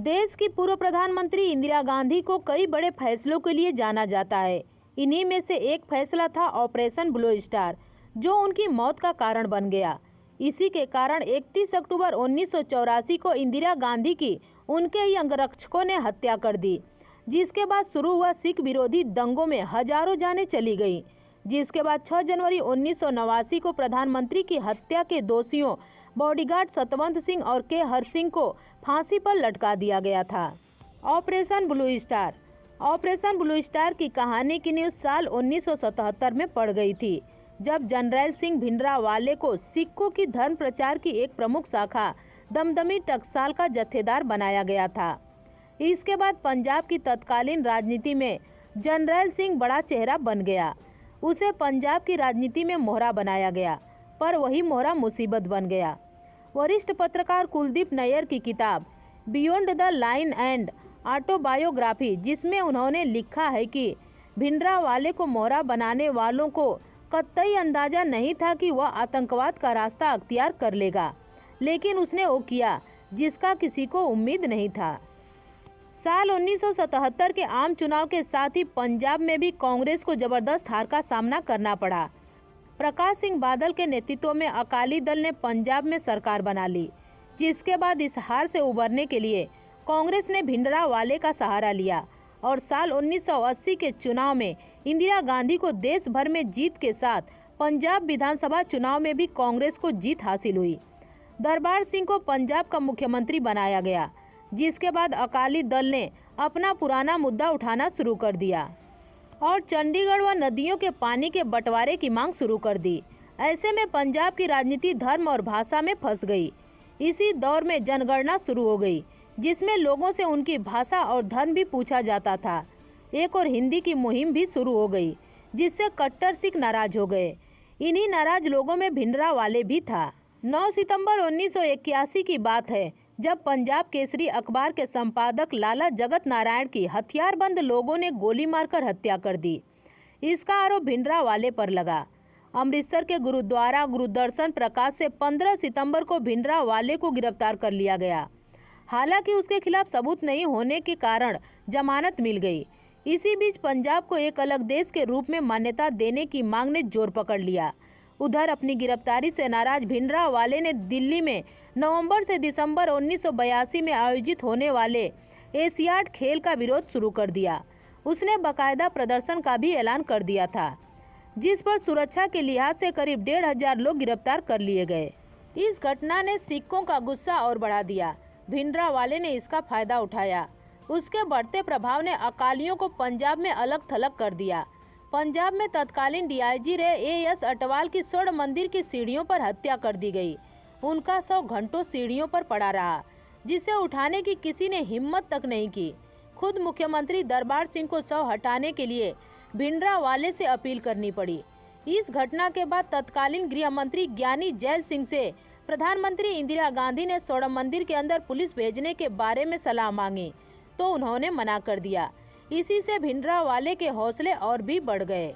देश की पूर्व प्रधानमंत्री इंदिरा गांधी को कई बड़े फैसलों के लिए जाना जाता है। इन्हीं में से एक फैसला था ऑपरेशन ब्लू स्टार, जो उनकी मौत का कारण बन गया। इसी के कारण 31 अक्टूबर 1984 को इंदिरा गांधी की उनके ही अंगरक्षकों ने हत्या कर दी, जिसके बाद शुरू हुआ सिख विरोधी दंगों में हजारों जानें चली गईं। जिसके बाद 6 जनवरी 1989 को प्रधानमंत्री की हत्या के दोषियों बॉडीगार्ड सतवंत सिंह और के हर सिंह को फांसी पर लटका दिया गया था। ऑपरेशन ब्लू स्टार की कहानी की न्यूज़ साल 1977 में पड़ गई थी, जब जनरल सिंह भिंडरावाले को सिखों की धर्म प्रचार की एक प्रमुख शाखा दमदमी टकसाल का जत्थेदार बनाया गया था। इसके बाद पंजाब की तत्कालीन राजनीति में जनरल सिंह बड़ा चेहरा बन गया। उसे पंजाब की राजनीति में मोहरा बनाया गया, पर वही मोहरा मुसीबत बन गया। वरिष्ठ पत्रकार कुलदीप नैयर की किताब beyond the line and autobiography, जिसमें उन्होंने लिखा है कि भिंडरावाले को मोहरा बनाने वालों को कतई अंदाजा नहीं था कि वह आतंकवाद का रास्ता अख्तियार कर लेगा, लेकिन उसने वो किया जिसका किसी को उम्मीद नहीं था। साल 1977 के आम चुनाव के साथ ही पंजाब में भी कांग्रेस को जबरदस्त हार का सामना करना पड़ा। प्रकाश सिंह बादल के नेतृत्व में अकाली दल ने पंजाब में सरकार बना ली, जिसके बाद इस हार से उबरने के लिए कांग्रेस ने भिंडरावाले का सहारा लिया और साल 1980 के चुनाव में इंदिरा गांधी को देश भर में जीत के साथ पंजाब विधानसभा चुनाव में भी कांग्रेस को जीत हासिल हुई। दरबार सिंह को पंजाब का मुख्यमंत्री बनाया गया, जिसके बाद अकाली दल ने अपना पुराना मुद्दा उठाना शुरू कर दिया और चंडीगढ़ व नदियों के पानी के बंटवारे की मांग शुरू कर दी। ऐसे में पंजाब की राजनीति धर्म और भाषा में फंस गई। इसी दौर में जनगणना शुरू हो गई, जिसमें लोगों से उनकी भाषा और धर्म भी पूछा जाता था। एक और हिंदी की मुहिम भी शुरू हो गई, जिससे कट्टर सिख नाराज हो गए। इन्हीं नाराज लोगों में भिंडरावाले भी था। 9 सितंबर 1981 की बात है, जब पंजाब केसरी अखबार के संपादक लाला जगत नारायण की हथियारबंद लोगों ने गोली मारकर हत्या कर दी। इसका आरोप भिंडरावाले पर लगा। अमृतसर के गुरुद्वारा गुरुदर्शन प्रकाश से 15 सितंबर को भिंडरावाले को गिरफ्तार कर लिया गया। हालांकि उसके खिलाफ सबूत नहीं होने के कारण जमानत मिल गई। इसी बीच पंजाब को एक अलग देश के रूप में मान्यता देने की मांग ने जोर पकड़ लिया। उधर अपनी गिरफ्तारी से नाराज भिंडरावाले ने दिल्ली में नवंबर से दिसंबर 1982 में आयोजित होने वाले एशियाड खेल का विरोध शुरू कर दिया। उसने बाकायदा प्रदर्शन का भी ऐलान कर दिया था, जिस पर सुरक्षा के लिहाज से करीब 1500 लोग गिरफ्तार कर लिए गए। इस घटना ने सिखों का गुस्सा और बढ़ा दिया। भिंडरावाले ने इसका फायदा उठाया। उसके बढ़ते प्रभाव ने अकालियों को पंजाब में अलग थलग कर दिया। पंजाब में तत्कालीन डीआईजी रहे एएस अटवाल की स्वर्ण मंदिर की सीढ़ियों पर हत्या कर दी गई। उनका शव घंटों सीढ़ियों पर पड़ा रहा, जिसे उठाने की किसी ने हिम्मत तक नहीं की। खुद मुख्यमंत्री दरबार सिंह को शव हटाने के लिए भिंडरावाले से अपील करनी पड़ी। इस घटना के बाद तत्कालीन गृह मंत्री ज्ञानी जैल सिंह से प्रधानमंत्री इंदिरा गांधी ने स्वर्ण मंदिर के अंदर पुलिस भेजने के बारे में सलाह मांगी, तो उन्होंने मना कर दिया। इसी से भिंडरावाले के हौसले और भी बढ़ गए।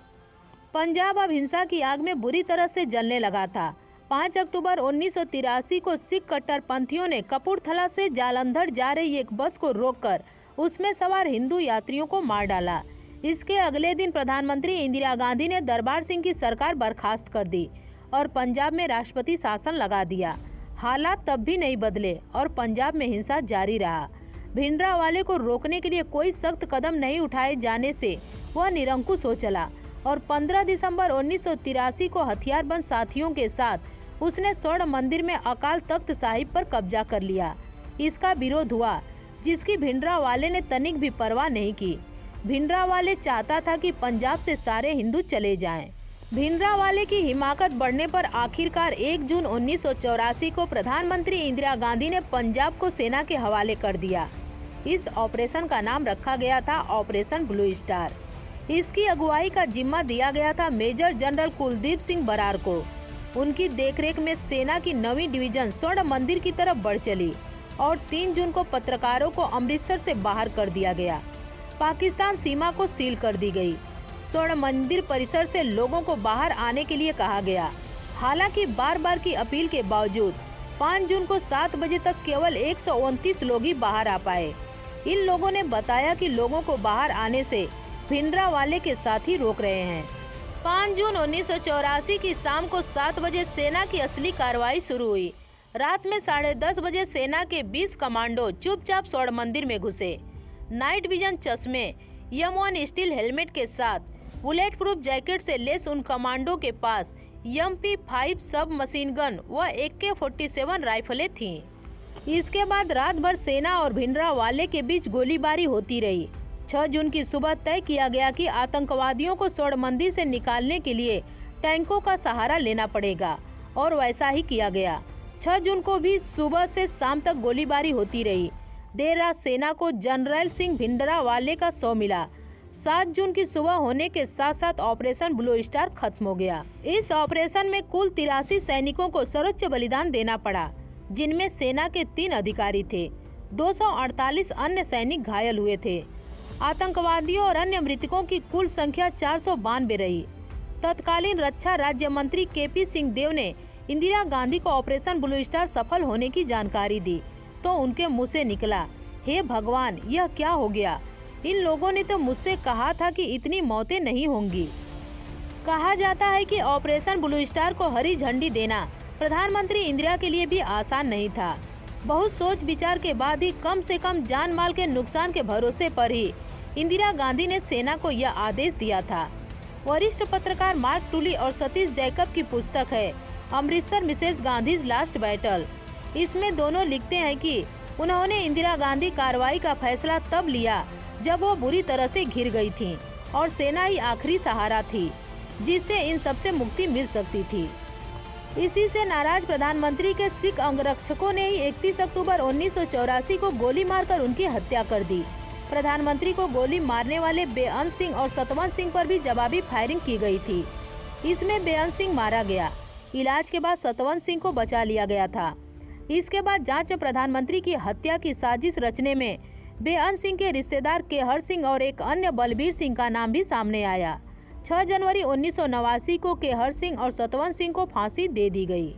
पंजाब अब हिंसा की आग में बुरी तरह से जलने लगा था। 5 अक्टूबर 1983 को सिख कट्टरपंथियों ने कपूरथला से जालंधर जा रही एक बस को रोककर उसमें सवार हिंदू यात्रियों को मार डाला। इसके अगले दिन प्रधानमंत्री इंदिरा गांधी ने दरबार सिंह की सरकार बर्खास्त कर दी और पंजाब में राष्ट्रपति शासन लगा दिया। हालात तब भी नहीं बदले और पंजाब में हिंसा जारी रहा। भिंडरावाले को रोकने के लिए कोई सख्त कदम नहीं उठाए जाने से वह निरंकुश हो चला और 15 दिसंबर 1983 को हथियारबंद साथियों के साथ उसने स्वर्ण मंदिर में अकाल तख्त साहिब पर कब्जा कर लिया। इसका विरोध हुआ, जिसकी भिंडरावाले ने तनिक भी परवाह नहीं की। भिंडरावाले चाहता था कि पंजाब से सारे हिंदू चले जाएं। भिंडरावाले की हिमाकत बढ़ने पर आखिरकार 1 जून 1984 को प्रधानमंत्री इंदिरा गांधी ने पंजाब को सेना के हवाले कर दिया। इस ऑपरेशन का नाम रखा गया था ऑपरेशन ब्लू स्टार। इसकी अगुवाई का जिम्मा दिया गया था मेजर जनरल कुलदीप सिंह बरार को। उनकी देखरेख में सेना की 9वीं डिवीजन स्वर्ण मंदिर की तरफ बढ़ चली और 3 जून को पत्रकारों को अमृतसर से बाहर कर दिया गया। पाकिस्तान सीमा को सील कर दी गई। स्वर्ण मंदिर परिसर से लोगों को बाहर आने के लिए कहा गया। हालांकि बार बार की अपील के बावजूद 5 जून को 7 बजे तक केवल 129 लोग ही बाहर आ पाए। इन लोगों ने बताया कि लोगों को बाहर आने से भिंडरावाले के साथ ही रोक रहे हैं। 5 जून 1984 की शाम को 7 बजे सेना की असली कार्रवाई शुरू हुई। रात में 10:30 बजे सेना के 20 कमांडो चुपचाप स्वर्ण मंदिर में घुसे। नाइट विजन चश्मे, M1 स्टील हेलमेट के साथ बुलेट प्रूफ जैकेट से लेस उन कमांडो के पास MP5 सब मशीन गन व AK-47 राइफलें थीं। इसके बाद रात भर सेना और भिंडरावाले के बीच गोलीबारी होती रही। 6 जून की सुबह तय किया गया कि आतंकवादियों को स्वर्ण मंदिर से निकालने के लिए टैंकों का सहारा लेना पड़ेगा और वैसा ही किया गया। 6 जून को भी सुबह से शाम तक गोलीबारी होती रही। देर रात सेना को जनरल सिंह भिंडरावाले का शव मिला। 7 जून की सुबह होने के साथ साथ ऑपरेशन ब्लू स्टार खत्म हो गया। इस ऑपरेशन में कुल 83 सैनिकों को सर्वोच्च बलिदान देना पड़ा, जिनमें सेना के 3 अधिकारी थे। 248 अन्य सैनिक घायल हुए थे। आतंकवादियों और अन्य मृतकों की कुल संख्या 492 रही। तत्कालीन रक्षा राज्य मंत्री KP सिंह देव ने इंदिरा गांधी को ऑपरेशन ब्लू स्टार सफल होने की जानकारी दी तो उनके मुंह से निकला, हे भगवान, यह क्या हो गया? इन लोगों ने तो मुझसे कहा था कि इतनी मौतें नहीं होंगी। कहा जाता है कि ऑपरेशन ब्लू स्टार को हरी झंडी देना प्रधानमंत्री इंदिरा के लिए भी आसान नहीं था। बहुत सोच विचार के बाद ही कम से कम जान माल के नुकसान के भरोसे पर ही इंदिरा गांधी ने सेना को यह आदेश दिया था। वरिष्ठ पत्रकार मार्क टूली और सतीश जैकब की पुस्तक है Amritsar Mrs Gandhi's last battle. इसमें दोनों लिखते हैं कि उन्होंने इंदिरा गांधी कार्रवाई का फैसला तब लिया जब वो बुरी तरह से घिर गई थीं और सेना ही आखिरी सहारा थी जिससे इन सबसे मुक्ति मिल सकती थी। इसी से नाराज प्रधानमंत्री के सिख अंगरक्षकों ने ही 31 अक्टूबर 1984 को गोली मारकर उनकी हत्या कर दी। प्रधानमंत्री को गोली मारने वाले बेअंत सिंह और सतवंत सिंह पर भी जवाबी फायरिंग की गई थी। इसमें बेअंत सिंह मारा गया। इलाज के बाद सतवंत सिंह को बचा लिया गया था। इसके बाद जांच में प्रधानमंत्री की हत्या की साजिश रचने में बेअंत सिंह के रिश्तेदार केहर सिंह और एक अन्य बलबीर सिंह का नाम भी सामने आया। 6 जनवरी 1989 को केहर सिंह और सतवंत सिंह को फांसी दे दी गई।